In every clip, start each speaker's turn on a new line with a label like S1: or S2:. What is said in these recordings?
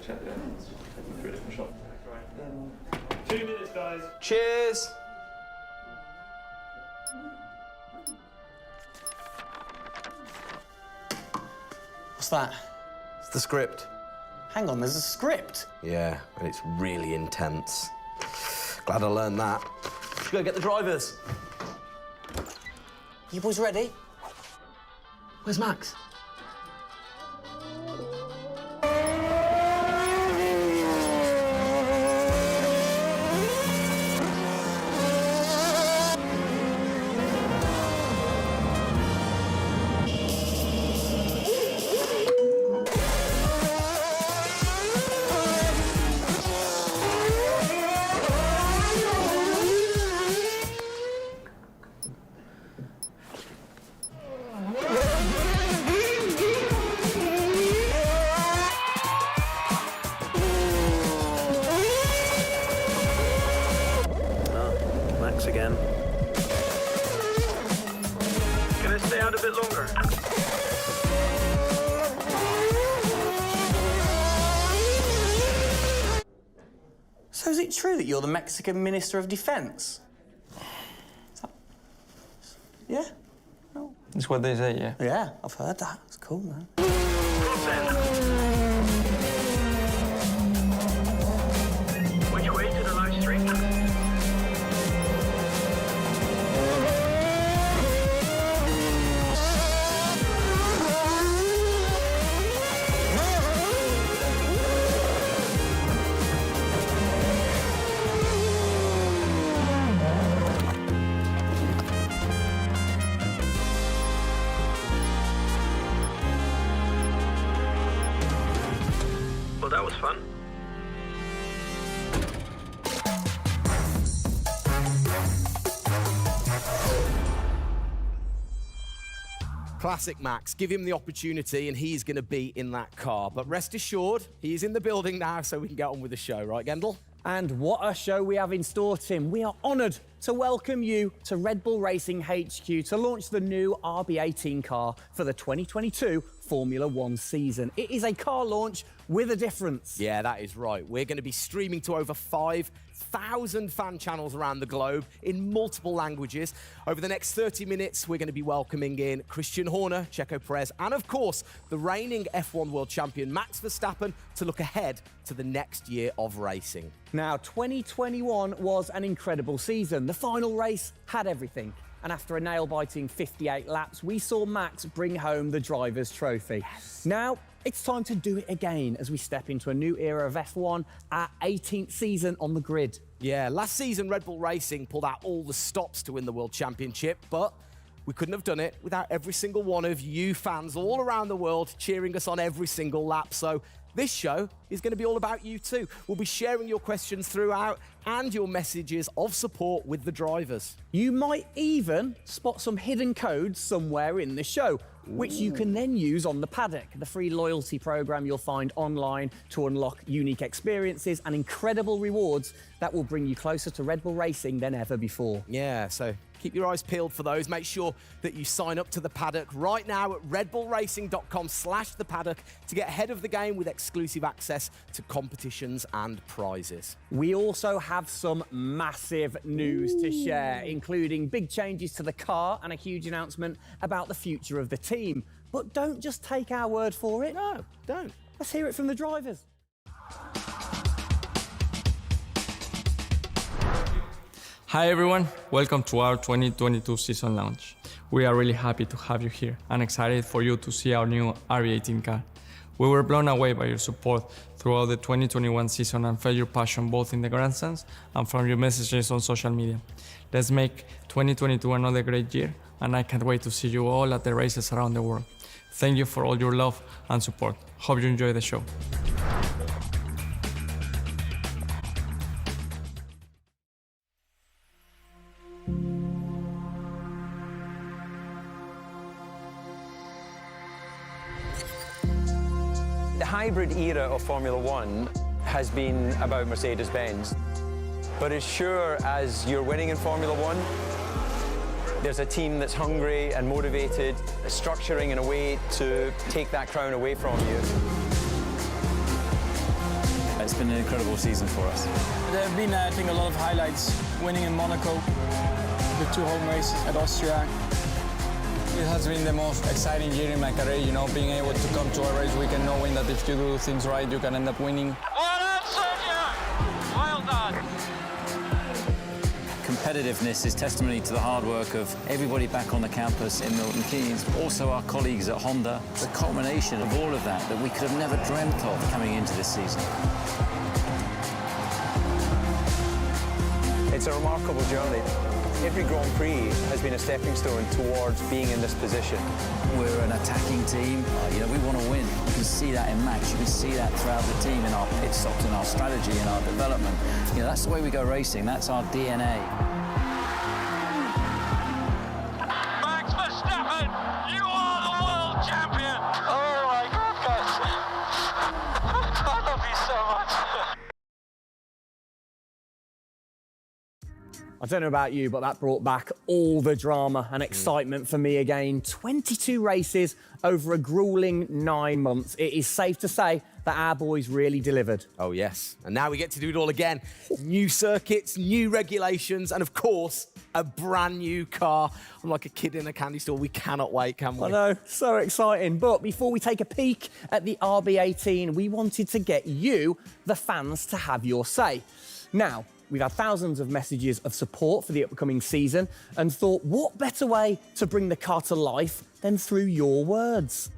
S1: check the onions. Take them through a different shop. 2 minutes, guys.
S2: Cheers. What's that?
S3: It's the script.
S2: Hang on, there's a script.
S3: Yeah, and it's really intense. Glad I learned that. Should go get the drivers.
S2: You boys ready?
S3: Where's Max? Again.
S1: Can I stay out a bit longer?
S2: So is it true that you're the Mexican Minister of Defense? Yeah? No.
S4: That's what they say, yeah.
S2: Yeah, I've heard that. It's cool, man.
S1: Which way to the live stream?
S3: Classic Max. Give him the opportunity and he's going to be in that car. But rest assured, he's in the building now, so we can get on with the show. Right, Gendel?
S2: And what a show we have in store, Tim. We are honoured to welcome you to Red Bull Racing HQ to launch the new RB18 car for the 2022 Formula One season. It is a car launch with a difference.
S3: Yeah, that is right. We're going to be streaming to over 5,000 fan channels around the globe in multiple languages. Over the next 30 minutes, we're going to be welcoming in Christian Horner, Checo Perez, and of course, the reigning F1 world champion Max Verstappen to look ahead to the next year of racing.
S2: Now, 2021 was an incredible season. The final race had everything. And after a nail-biting 58 laps, we saw Max bring home the Drivers' Trophy. Yes. Now, it's time to do it again as we step into a new era of F1, our 18th season on the grid.
S3: Yeah, last season Red Bull Racing pulled out all the stops to win the World Championship, but we couldn't have done it without every single one of you fans all around the world cheering us on every single lap. So this show is going to be all about you too. We'll be sharing your questions throughout and your messages of support with the drivers.
S2: You might even spot some hidden codes somewhere in the show, which you can then use on the paddock, the free loyalty program you'll find online to unlock unique experiences and incredible rewards that will bring you closer to Red Bull Racing than ever before.
S3: Yeah, so keep your eyes peeled for those. Make sure that you sign up to the paddock right now at redbullracing.com/thepaddock to get ahead of the game with exclusive access to competitions and prizes.
S2: We also have some massive news to share, including big changes to the car and a huge announcement about the future of the team. But don't just take our word for it.
S3: No, don't.
S2: Let's hear it from the drivers.
S4: Hi everyone, welcome to our 2022 season launch. We are really happy to have you here and excited for you to see our new RB18 car. We were blown away by your support throughout the 2021 season and felt your passion both in the grandstands and from your messages on social media. Let's make 2022 another great year, and I can't wait to see you all at the races around the world. Thank you for all your love and support. Hope you enjoy the show.
S5: The hybrid era of Formula One has been about Mercedes-Benz. But as sure as you're winning in Formula One, there's a team that's hungry and motivated, structuring in a way to take that crown away from you.
S6: It's been an incredible season for us.
S7: There have been, I think, a lot of highlights. Winning in Monaco, the 2 home races at Austria. It has been the most exciting year in my career, you know, being able to come to a race weekend knowing that if you do things right, you can end up winning.
S8: Well done, Sergio! Well done!
S6: Competitiveness is testimony to the hard work of everybody back on the campus in Milton Keynes, also our colleagues at Honda. It's a culmination of all of that we could have never dreamt of coming into this season.
S5: It's a remarkable journey. Every Grand Prix has been a stepping stone towards being in this position.
S6: We're an attacking team. You know, we want to win. You can see that in Max. You can see that throughout the team in our pit stops, in our strategy, in our development. You know, that's the way we go racing. That's our DNA.
S8: Max Verstappen, you are the world champion! Oh my goodness! I love you so much!
S2: I don't know about you, but that brought back all the drama and excitement for me again. 22 races over a grueling 9 months. It is safe to say that our boys really delivered.
S3: Oh yes, and now we get to do it all again. New circuits, new regulations, and of course, a brand new car. I'm like a kid in a candy store. We cannot wait, can we?
S2: I know, so exciting. But before we take a peek at the RB18, we wanted to get you, the fans, to have your say. Now, we've had thousands of messages of support for the upcoming season and thought, what better way to bring the car to life than through your words?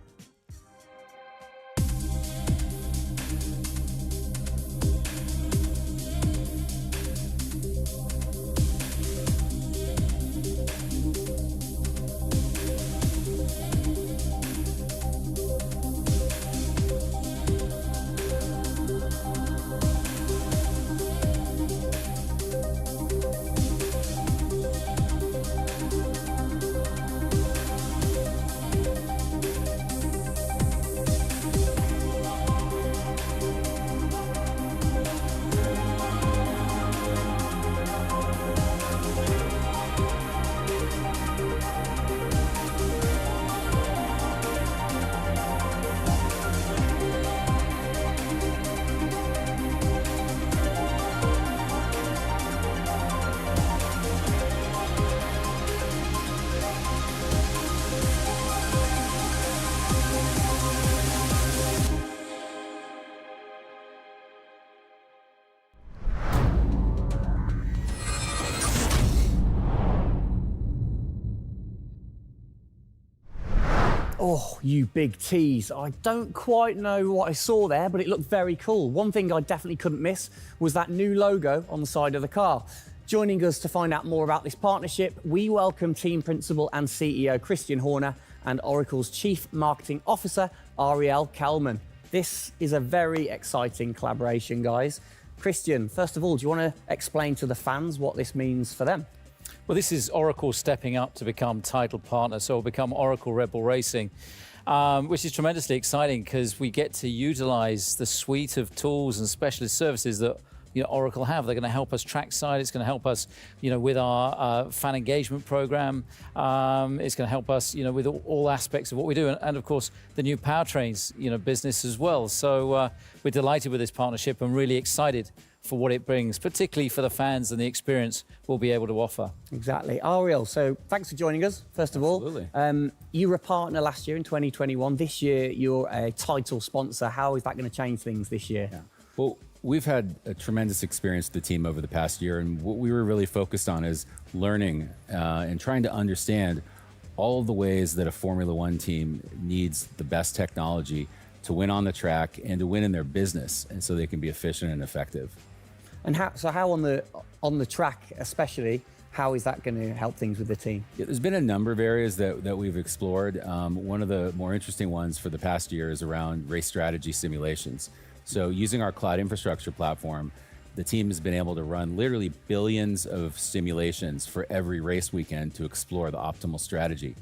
S2: Oh, you big tease. I don't quite know what I saw there, but it looked very cool. One thing I definitely couldn't miss was that new logo on the side of the car. Joining us to find out more about this partnership, we welcome Team Principal and CEO Christian Heuer and Oracle's Chief Marketing Officer, Ariel Kelman. This is a very exciting collaboration, guys. Christian, first of all, do you want to explain to the fans what this means for them?
S6: Well, this is Oracle stepping up to become title partner, so it'll become Oracle Red Bull Racing, which is tremendously exciting because we get to utilize the suite of tools and specialist services that Oracle have. They're going to help us trackside. It's going to help us, with our fan engagement program. It's going to help us, with all aspects of what we do, and of course the new powertrains, business as well. So we're delighted with this partnership and really excited for what it brings, particularly for the fans and the experience we'll be able to offer.
S2: Exactly. Ariel, so thanks for joining us, first of
S6: Absolutely.
S2: all. You were a partner last year in 2021. This year, you're a title sponsor. How is that going to change things this year?
S9: Yeah. Well, we've had a tremendous experience with the team over the past year, and what we were really focused on is learning and trying to understand all of the ways that a Formula One team needs the best technology to win on the track and to win in their business, and so they can be efficient and effective.
S2: And how on the track especially, how is that going to help things with the team?
S9: Yeah, there's been a number of areas that we've explored. One of the more interesting ones for the past year is around race strategy simulations. So using our cloud infrastructure platform, the team has been able to run literally billions of simulations for every race weekend to explore the optimal strategy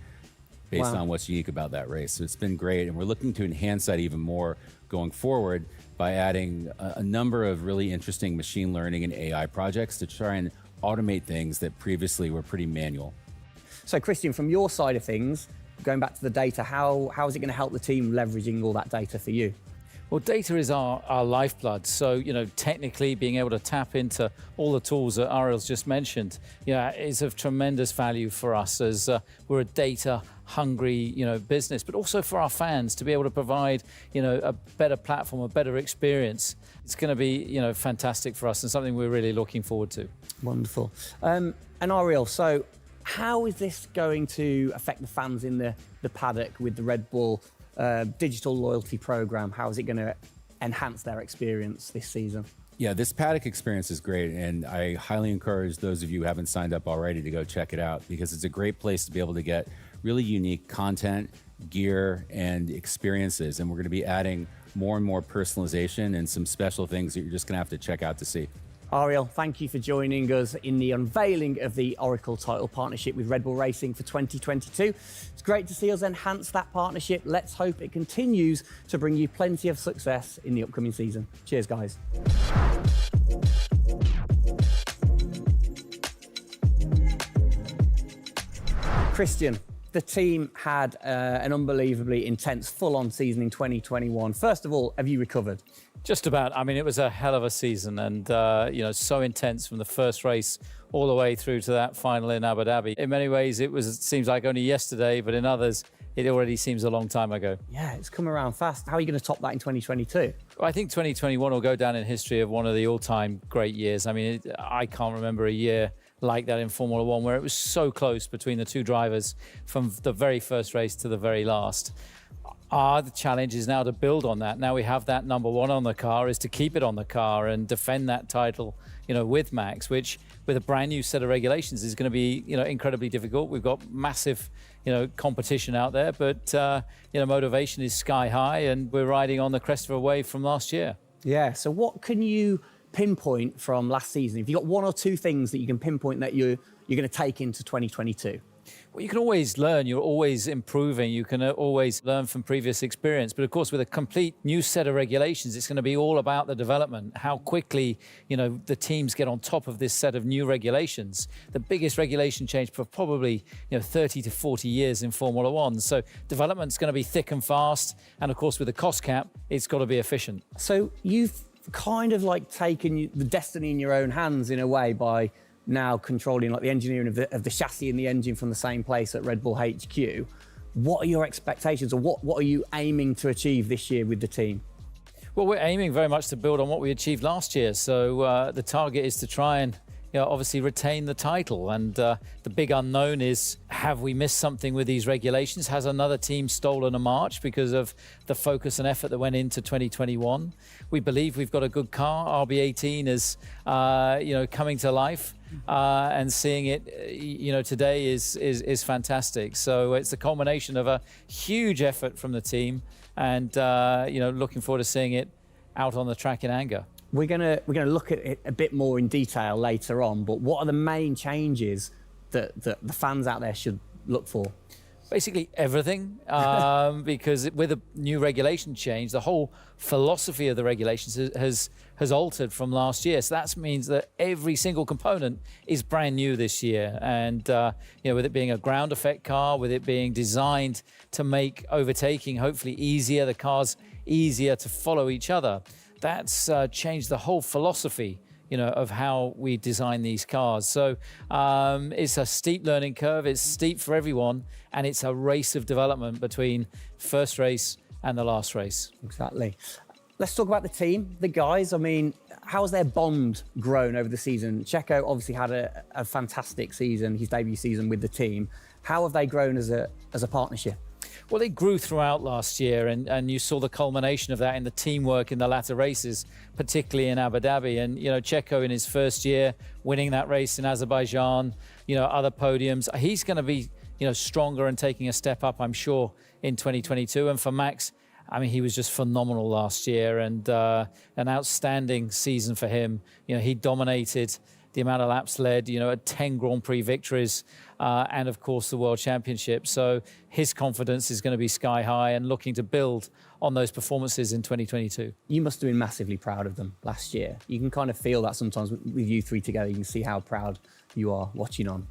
S9: based on what's unique about that race. So it's been great, and we're looking to enhance that even more going forward by adding a number of really interesting machine learning and AI projects to try and automate things that previously were pretty manual.
S2: So Christian, from your side of things, going back to the data, how is it going to help the team leveraging all that data for you?
S6: Well, data is our lifeblood. So, technically being able to tap into all the tools that Ariel's just mentioned, is of tremendous value for us as we're a data-hungry, business, but also for our fans to be able to provide, a better platform, a better experience. It's going to be, fantastic for us and something we're really looking forward to.
S2: Wonderful. And Ariel, so how is this going to affect the fans in the paddock with the Red Bull digital loyalty program? How is it going to enhance their experience this season?
S9: Yeah, this paddock experience is great, and I highly encourage those of you who haven't signed up already to go check it out, because it's a great place to be able to get really unique content, gear, and experiences. And we're going to be adding more and more personalization and some special things that you're just going to have to check out to see.
S2: Ariel, thank you for joining us in the unveiling of the Oracle title partnership with Red Bull Racing for 2022. It's great to see us enhance that partnership. Let's hope it continues to bring you plenty of success in the upcoming season. Cheers, guys. Christian, the team had an unbelievably intense, full-on season in 2021. First of all, have you recovered?
S6: Just about. I mean, it was a hell of a season, and so intense from the first race all the way through to that final in Abu Dhabi. In many ways, it seems like only yesterday, but in others, it already seems a long time ago.
S2: Yeah, it's come around fast. How are you going to top that in 2022?
S6: Well, I think 2021 will go down in history of one of the all-time great years. I mean, I can't remember a year like that in Formula One where it was so close between the two drivers from the very first race to the very last. The challenge is now to build on that. Now we have that number one on the car, is to keep it on the car and defend that title, with Max, which with a brand new set of regulations is going to be, incredibly difficult. We've got massive, competition out there, but, motivation is sky high, and we're riding on the crest of a wave from last year.
S2: Yeah, so what can you pinpoint from last season? If you've got one or two things that you can pinpoint that you're going to take into 2022?
S6: Well, you can always learn. You're always improving. You can always learn from previous experience. But of course, with a complete new set of regulations, it's going to be all about the development, how quickly, the teams get on top of this set of new regulations. The biggest regulation change for probably, 30 to 40 years in Formula One. So development's going to be thick and fast. And of course, with the cost cap, it's got to be efficient.
S2: So you've kind of like taken the destiny in your own hands in a way by now controlling like the engineering of the chassis and the engine from the same place at Red Bull HQ. What are your expectations, or what are you aiming to achieve this year with the team?
S6: Well, we're aiming very much to build on what we achieved last year. So the target is to try and obviously retain the title. And the big unknown is, have we missed something with these regulations? Has another team stolen a march because of the focus and effort that went into 2021? We believe we've got a good car. RB18 is, coming to life. And seeing it, today is fantastic. So it's a culmination of a huge effort from the team, and looking forward to seeing it out on the track in anger.
S2: We're gonna look at it a bit more in detail later on, but what are the main changes that the fans out there should look for?
S6: Basically everything, because with a new regulation change, the whole philosophy of the regulations has altered from last year. So that means that every single component is brand new this year. And with it being a ground effect car, with it being designed to make overtaking hopefully easier, the cars easier to follow each other, that's changed the whole philosophy of how we design these cars. So it's a steep learning curve, it's steep for everyone, and it's a race of development between first race and the last race.
S2: Exactly. Let's talk about the team, the guys. I mean, how's their bond grown over the season? Checo obviously had a fantastic season, his debut season with the team. How have they grown as a partnership?
S6: Well, they grew throughout last year, and you saw the culmination of that in the teamwork in the latter races, particularly in Abu Dhabi. And, Checo in his first year, winning that race in Azerbaijan, other podiums. He's going to be, stronger and taking a step up, I'm sure, in 2022. And for Max, I mean, he was just phenomenal last year, and an outstanding season for him. He dominated the amount of laps led, 10 Grand Prix victories, and of course the World Championship. So his confidence is going to be sky high and looking to build on those performances in 2022.
S2: You must have been massively proud of them last year. You can kind of feel that sometimes with you three together. You can see how proud you are watching on.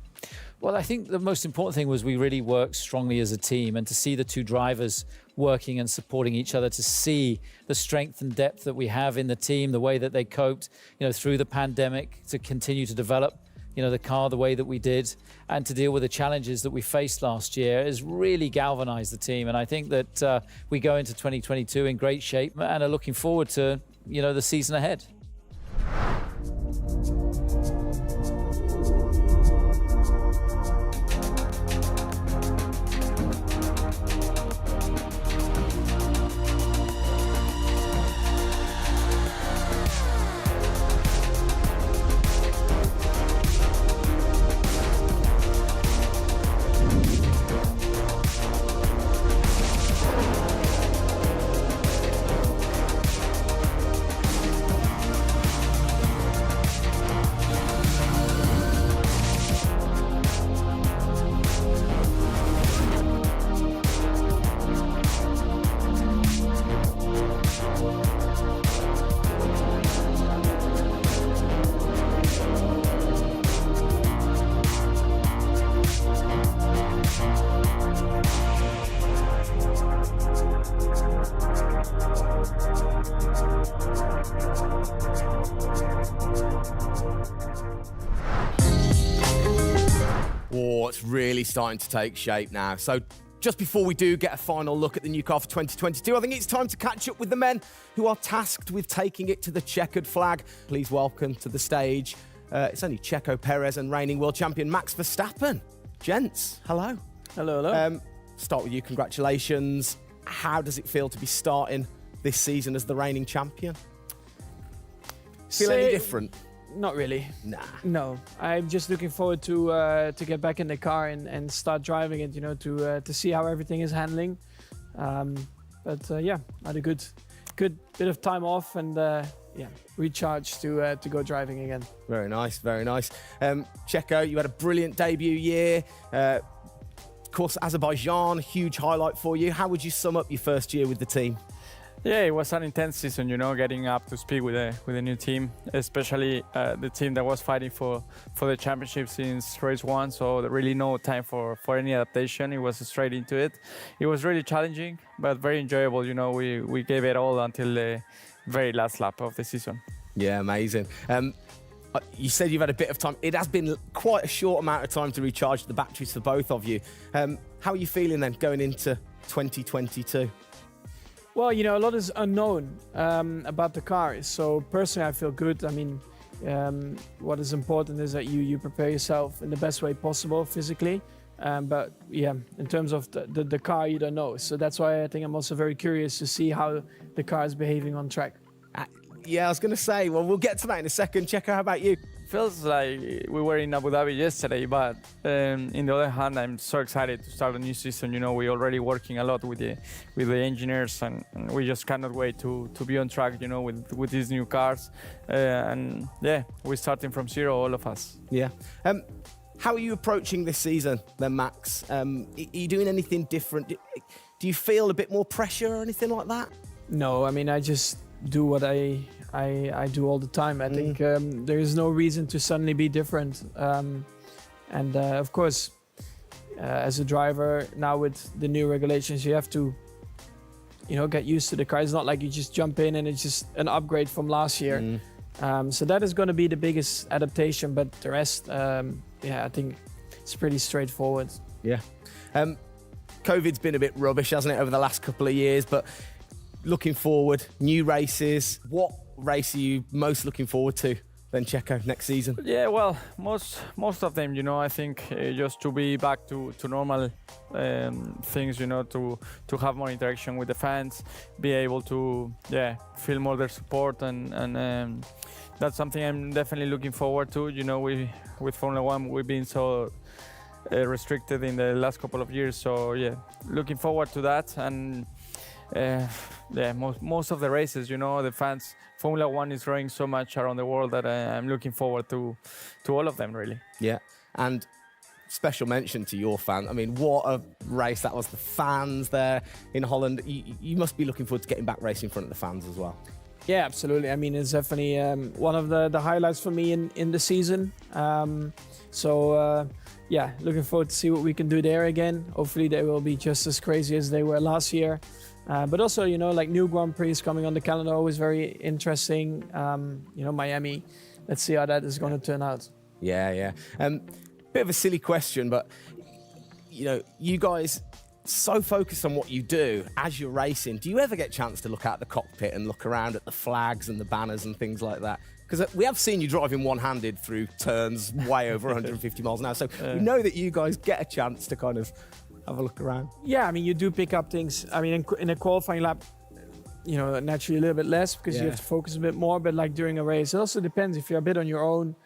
S6: Well, I think the most important thing was we really worked strongly as a team, and to see the two drivers working and supporting each other, to see the strength and depth that we have in the team, the way that they coped, through the pandemic, to continue to develop, the car the way that we did, and to deal with the challenges that we faced last year has really galvanized the team. And I think that we go into 2022 in great shape and are looking forward to, the season ahead.
S3: Oh, it's really starting to take shape now. So just before we do get a final look at the new car for 2022, I think it's time to catch up with the men who are tasked with taking it to the checkered flag. Please welcome to the stage, it's only Checo Perez and reigning world champion Max Verstappen. Gents, hello.
S10: Hello, hello.
S3: Start with you, congratulations. How does it feel to be starting this season as the reigning champion? Feel any different?
S10: Not really.
S3: Nah.
S10: No, I'm just looking forward to get back in the car and start driving it. To see how everything is handling. Yeah, I had a good bit of time off and recharge to go driving again.
S3: Very nice, very nice. Checo, you had a brilliant debut year. Of course, Azerbaijan, huge highlight for you. How would you sum up your first year with the team?
S7: Yeah, it was an intense season, getting up to speed with a new team, especially the team that was fighting for the championship since race one. So there really no time for any adaptation. It was straight into it. It was really challenging, but very enjoyable. We gave it all until the very last lap of the season.
S3: Yeah, amazing. You said you've had a bit of time. It has been quite a short amount of time to recharge the batteries for both of you. How are you feeling then going into 2022?
S10: Well, a lot is unknown about the car. So personally, I feel good. I mean, what is important is that you prepare yourself in the best way possible physically. But yeah, in terms of the car, you don't know. So that's why I think I'm also very curious to see how the car is behaving on track.
S3: Yeah, I was going to say, well, we'll get to that in a second. Checo, how about you?
S4: Feels like we were in Abu Dhabi yesterday, but in the other hand, I'm so excited to start a new season. You know, we're already working a lot with the engineers, and we just cannot wait to be on track. You know, with these new cars, and yeah, we're starting from zero, all of us.
S3: Yeah. How are you approaching this season, then, Max? Are you doing anything different? Do you feel a bit more pressure or anything like that?
S10: No, I mean, I just do what I do all the time. I think there is no reason to suddenly be different. And of course, as a driver, now with the new regulations, you have to, get used to the car. It's not like you just jump in and it's just an upgrade from last year. So that is going to be the biggest adaptation. But the rest, I think it's pretty straightforward.
S3: Yeah. COVID's been a bit rubbish, hasn't it, over the last couple of years? But looking forward, new races. What race are you most looking forward to then, Checo, next season?
S4: Yeah, well, most of them, I think just to be back to normal things, to have more interaction with the fans, be able to, feel more their support, and that's something I'm definitely looking forward to. With Formula One, we've been so restricted in the last couple of years, so yeah, looking forward to that. And most of the races, the fans, Formula One is growing so much around the world that I'm looking forward to all of them, really.
S3: Yeah, and special mention to your fan. I mean, what a race that was. The fans there in Holland. You must be looking forward to getting back racing in front of the fans as well.
S10: Yeah, absolutely. I mean, it's definitely one of the highlights for me in the season. Looking forward to see what we can do there again. Hopefully they will be just as crazy as they were last year. But also, like new Grand Prix coming on the calendar, always very interesting. Miami. Let's see how that is going to turn out.
S3: Yeah. Bit of a silly question, but, you guys so focused on what you do as you're racing. Do you ever get a chance to look out the cockpit and look around at the flags and the banners and things like that? Because we have seen you driving one-handed through turns way over 150 miles an hour. So we know that you guys get a chance to kind of have a look around. Yeah,
S10: I mean, you do pick up things. I mean, in a qualifying lap, naturally a little bit less because you have to focus a bit more. But like during a race, it also depends. If you're a bit on your own,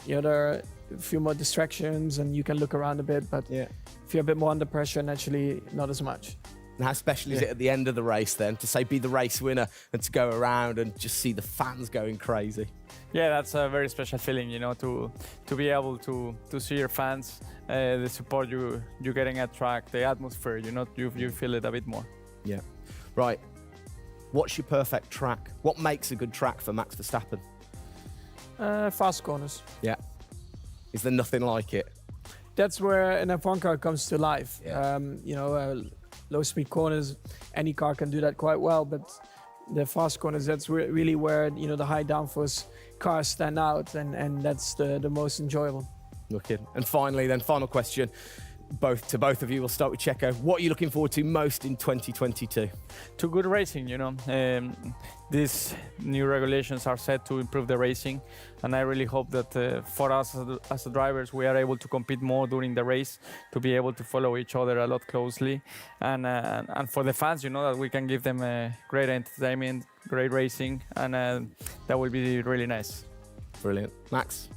S10: there are a few more distractions and you can look around a bit. But if you're a bit more under pressure, naturally not as much.
S3: And how special is it at the end of the race then to be the race winner and to go around and just see the fans going crazy?
S4: Yeah, that's a very special feeling, to be able to see your fans, the support you're getting at track, the atmosphere, you feel it a bit more.
S3: Yeah. Right. What's your perfect track? What makes a good track for Max Verstappen?
S10: Fast corners.
S3: Yeah. Is there nothing like it?
S10: That's where an F1 car comes to life.
S3: Yeah.
S10: Low-speed corners, any car can do that quite well, but the fast corners, that's really where, the high downforce cars stand out, and that's the most enjoyable.
S3: Wicked. And finally, then, final question, both of you. We'll start with Checo. What are you looking forward to most in 2022?
S4: To good racing, these new regulations are set to improve the racing, and I really hope that for us as the drivers, we are able to compete more during the race, to be able to follow each other a lot closely, and for the fans, that we can give them great entertainment, great racing, and that will be really nice.
S3: Brilliant. Max?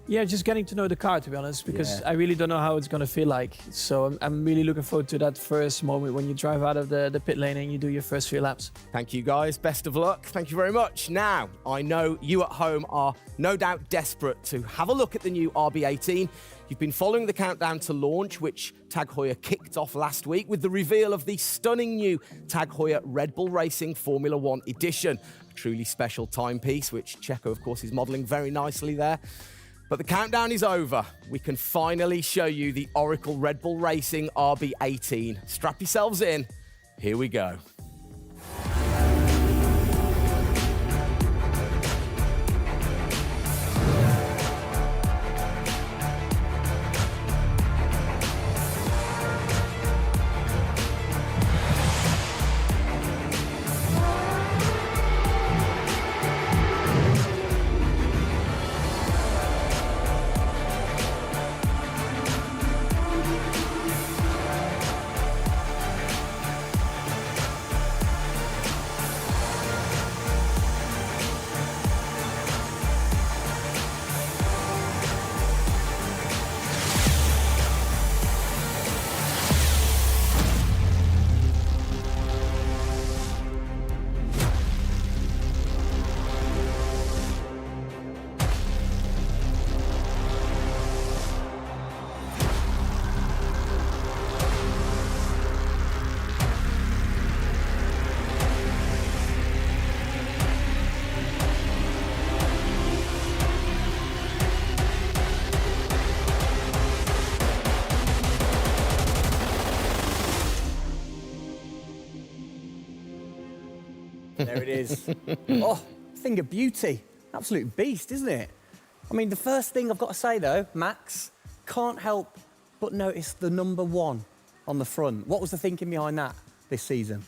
S10: Yeah, just getting to know the car, to be honest, because I really don't know how it's going to feel like. So I'm really looking forward to that first moment when you drive out of the pit lane and you do your first few laps.
S3: Thank you, guys. Best of luck. Thank you very much. Now, I know you at home are no doubt desperate to have a look at the new RB18. You've been following the countdown to launch, which Tag Heuer kicked off last week with the reveal of the stunning new Tag Heuer Red Bull Racing Formula One edition. A truly special timepiece, which Checo, of course, is modelling very nicely there. But the countdown is over. We can finally show you the Oracle Red Bull Racing RB18. Strap yourselves in. Here we go.
S2: There it is. Oh, thing of beauty. Absolute beast, isn't it? I mean, the first thing I've got to say, though, Max, can't help but notice the number 1 on the front. What was the thinking behind that this season?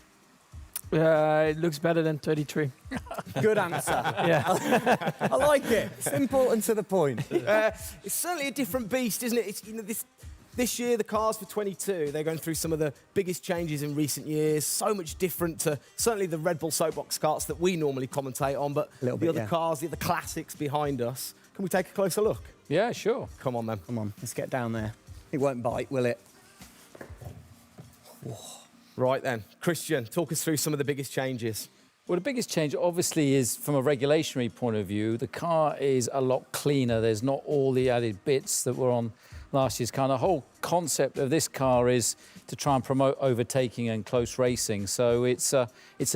S10: It looks better than 33.
S2: Good answer.
S10: Yeah.
S2: I like it. Simple and to the point.
S3: It's certainly a different beast, isn't it? It's, this year, the cars for 22, they're going through some of the biggest changes in recent years. So much different to certainly the Red Bull soapbox karts that we normally commentate on, but the other cars, the other classics behind us. Can we take a closer look?
S6: Yeah, sure.
S3: Come on, then.
S2: Come on, let's get down there. It won't bite, will it?
S3: Right then, Christian, talk us through some of the biggest changes.
S6: Well, the biggest change, obviously, is from a regulatory point of view. The car is a lot cleaner. There's not all the added bits that were on last year's car. The whole concept of this car is to try and promote overtaking and close racing. So it's a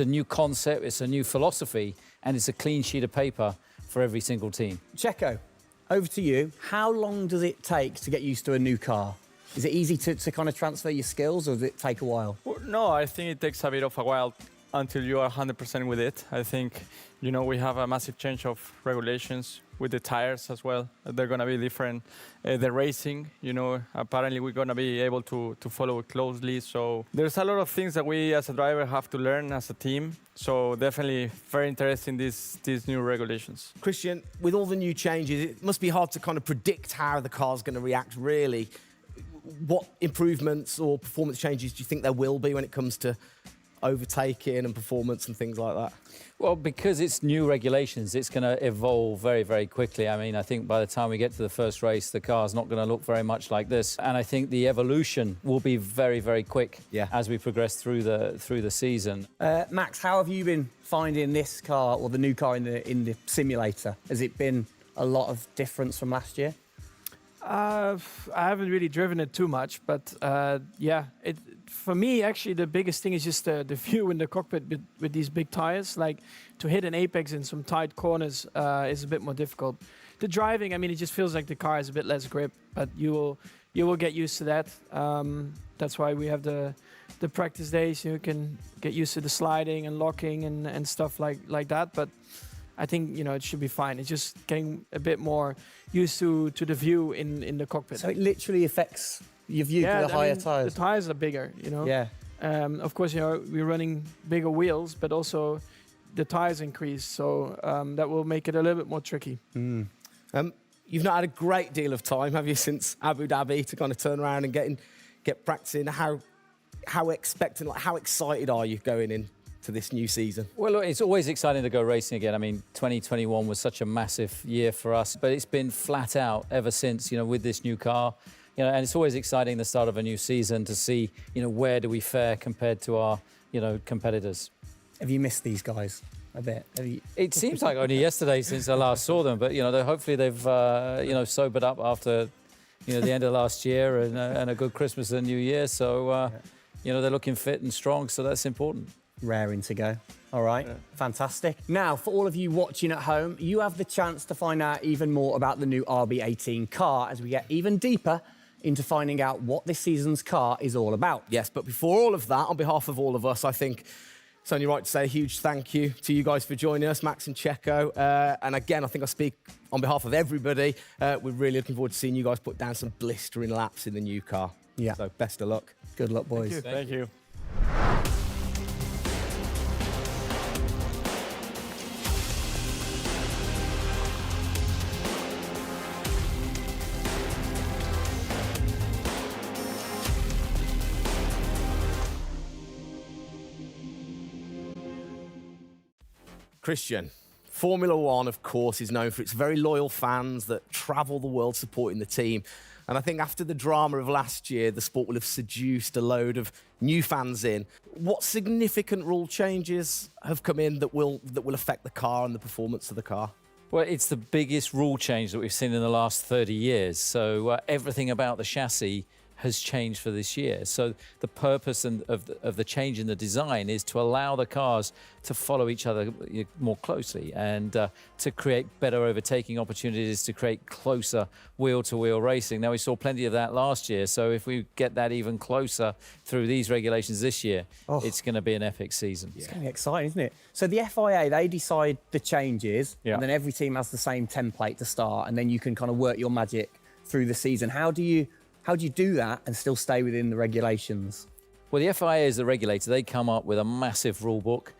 S6: new concept, it's a new philosophy, and it's a clean sheet of paper for every single team.
S2: Checo, over to you. How long does it take to get used to a new car? Is it easy to kind of transfer your skills, or does it take a while?
S4: Well, no, I think it takes a bit of a while until you are 100% with it. I think, we have a massive change of regulations with the tires as well. They're going to be different. The racing, apparently we're going to be able to follow it closely. So there's a lot of things that we as a driver have to learn as a team. So definitely very interesting, these new regulations.
S3: Christian, with all the new changes, it must be hard to kind of predict how the car's going to react, really. What improvements or performance changes do you think there will be when it comes to overtaking and performance and things like that?
S6: Well, because it's new regulations, it's going to evolve very, very quickly. I mean, I think by the time we get to the first race, the car's not going to look very much like this. And I think the evolution will be very, very quick as we progress through the season.
S2: Max, how have you been finding this car, or the new car in the simulator? Has it been a lot of difference from last year?
S10: I haven't really driven it too much, but for me, actually, the biggest thing is just the view in the cockpit with these big tires. Like, to hit an apex in some tight corners is a bit more difficult. The driving, I mean, it just feels like the car has a bit less grip, but you will get used to that. That's why we have the practice days. You can get used to the sliding and locking and stuff like that. But I think, it should be fine. It's just getting a bit more used to the view in the cockpit.
S2: So it literally affects your view to the higher tyres?
S10: The tyres are bigger,
S2: Yeah.
S10: Of course, we're running bigger wheels, but also the tyres increase. So that will make it a little bit more tricky.
S3: You've not had a great deal of time, have you, since Abu Dhabi to kind of turn around and get practicing? How expectant, how excited are you going in to this new season?
S6: Well, look, it's always exciting to go racing again. I mean, 2021 was such a massive year for us, but it's been flat out ever since, with this new car. And it's always exciting the start of a new season to see, where do we fare compared to our, competitors.
S2: Have you missed these guys a bit?
S6: It seems like only yesterday since I last saw them, but, hopefully they've, sobered up after, the end of last year and a good Christmas and New Year. So, they're looking fit and strong, so that's important.
S2: Raring to go. All right, fantastic. Now, for all of you watching at home, you have the chance to find out even more about the new RB18 car as we get even deeper into finding out what this season's car is all about.
S3: Yes, but before all of that, on behalf of all of us, I think it's only right to say a huge thank you to you guys for joining us, Max and Checo. And again, I think I speak on behalf of everybody. We're really looking forward to seeing you guys put down some blistering laps in the new car.
S2: Yeah.
S3: So best of luck.
S2: Good luck, boys.
S4: Thank you.
S3: Christian, Formula One, of course, is known for its very loyal fans that travel the world supporting the team. And I think after the drama of last year, the sport will have seduced a load of new fans in. What significant rule changes have come in that will affect the car and the performance of the car?
S6: Well, it's the biggest rule change that we've seen in the last 30 years. So everything about the chassis has changed for this year. So the purpose of the change in the design is to allow the cars to follow each other more closely and to create better overtaking opportunities, to create closer wheel-to-wheel racing. Now, we saw plenty of that last year, so if we get that even closer through these regulations this year, it's going to be an epic season.
S2: It's going to be exciting, isn't it? So the FIA, they decide the changes,
S6: Yeah.
S2: and then every team has the same template to start, and then you can kind of work your magic through the season. How do you do that and still stay within the regulations?
S6: Well, the FIA is the regulator. They come up with a massive rule book.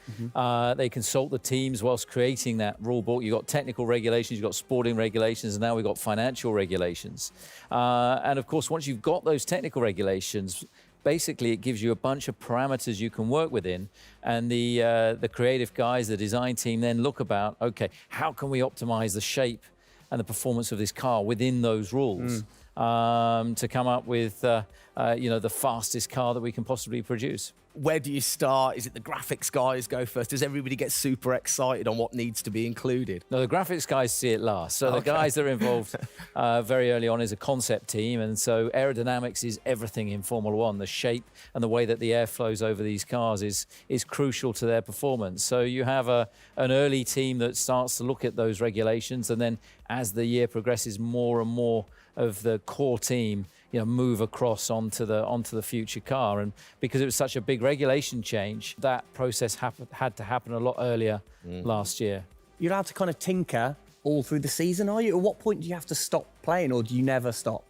S6: They consult the teams whilst creating that rule book. You've got technical regulations, you've got sporting regulations, and now we've got financial regulations. And of course, once you've got those technical regulations, basically it gives you a bunch of parameters you can work within. And the creative guys, the design team then look about, okay, how can we optimize the shape and the performance of this car within those rules? To come up with, the fastest car that we can possibly produce.
S3: Where do you start? Is it the graphics guys go first? Does everybody get super excited on what needs to be included?
S6: No, the graphics guys see it last. So the guys that are involved very early on is a concept team. And so aerodynamics is everything in Formula One. The shape and the way that the air flows over these cars is crucial to their performance. So you have an early team that starts to look at those regulations. And then as the year progresses, more and more of the core team move across onto the future car. And because it was such a big regulation change, that process had to happen a lot earlier last year.
S2: You're allowed to kind of tinker all through the season, are you? At what point do you have to stop playing, or do you never stop?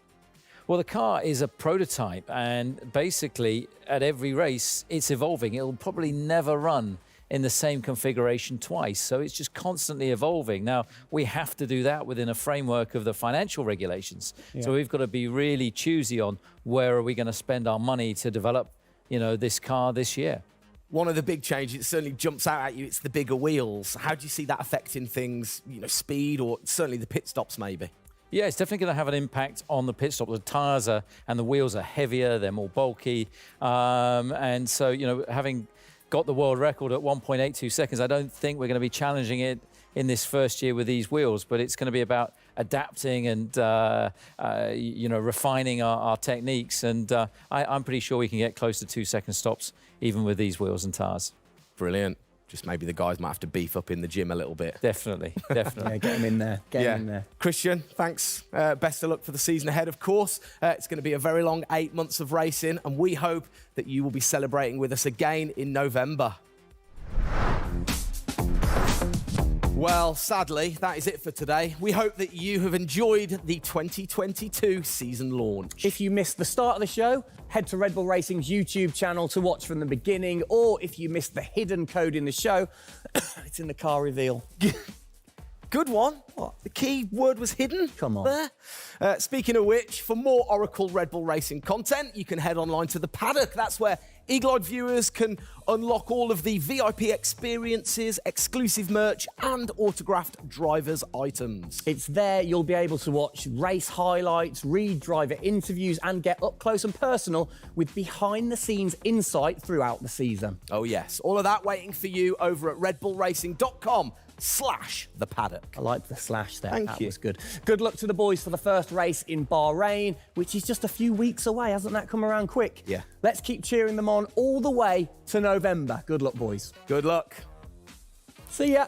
S6: Well, the car is a prototype, and basically at every race it's evolving. It'll probably never run in the same configuration twice. So it's just constantly evolving. Now, we have to do that within a framework of the financial regulations. Yeah. So we've got to be really choosy on where are we going to spend our money to develop, this car this year.
S3: One of the big changes, it certainly jumps out at you, it's the bigger wheels. How do you see that affecting things, speed or certainly the pit stops maybe?
S6: Yeah, it's definitely going to have an impact on the pit stop. The tyres and the wheels are heavier, they're more bulky. And so, having got the world record at 1.82 seconds. I don't think we're going to be challenging it in this first year with these wheels, but it's going to be about adapting and refining our techniques. And I'm pretty sure we can get close to 2-second stops even with these wheels and tyres.
S3: Brilliant. Just maybe the guys might have to beef up in the gym a little bit.
S6: Definitely.
S2: Yeah, get them in there. Get them in there.
S3: Christian, thanks. Best of luck for the season ahead, of course. It's going to be a very long 8 months of racing, and we hope that you will be celebrating with us again in November. Well, sadly, that is it for today. We hope that you have enjoyed the 2022 season launch.
S2: If you missed the start of the show, head to Red Bull Racing's YouTube channel to watch from the beginning, or if you missed the hidden code in the show, it's in the car reveal.
S3: Good one. What? The key word was hidden.
S2: Come on.
S3: There. Speaking of which, for more Oracle Red Bull Racing content, you can head online to the paddock. That's where eagle-eyed viewers can unlock all of the VIP experiences, exclusive merch, and autographed drivers' items.
S2: It's there you'll be able to watch race highlights, read driver interviews, and get up close and personal with behind-the-scenes insight throughout the season.
S3: Oh, yes. All of that waiting for you over at redbullracing.com/the paddock.
S2: I like the slash there.
S3: Thank
S2: that
S3: you.
S2: was good. Good luck to the boys for the first race in Bahrain, which is just a few weeks away. Hasn't that come around quick?
S3: Yeah.
S2: Let's keep cheering them on all the way to November. Good luck, boys.
S3: Good luck.
S2: See ya.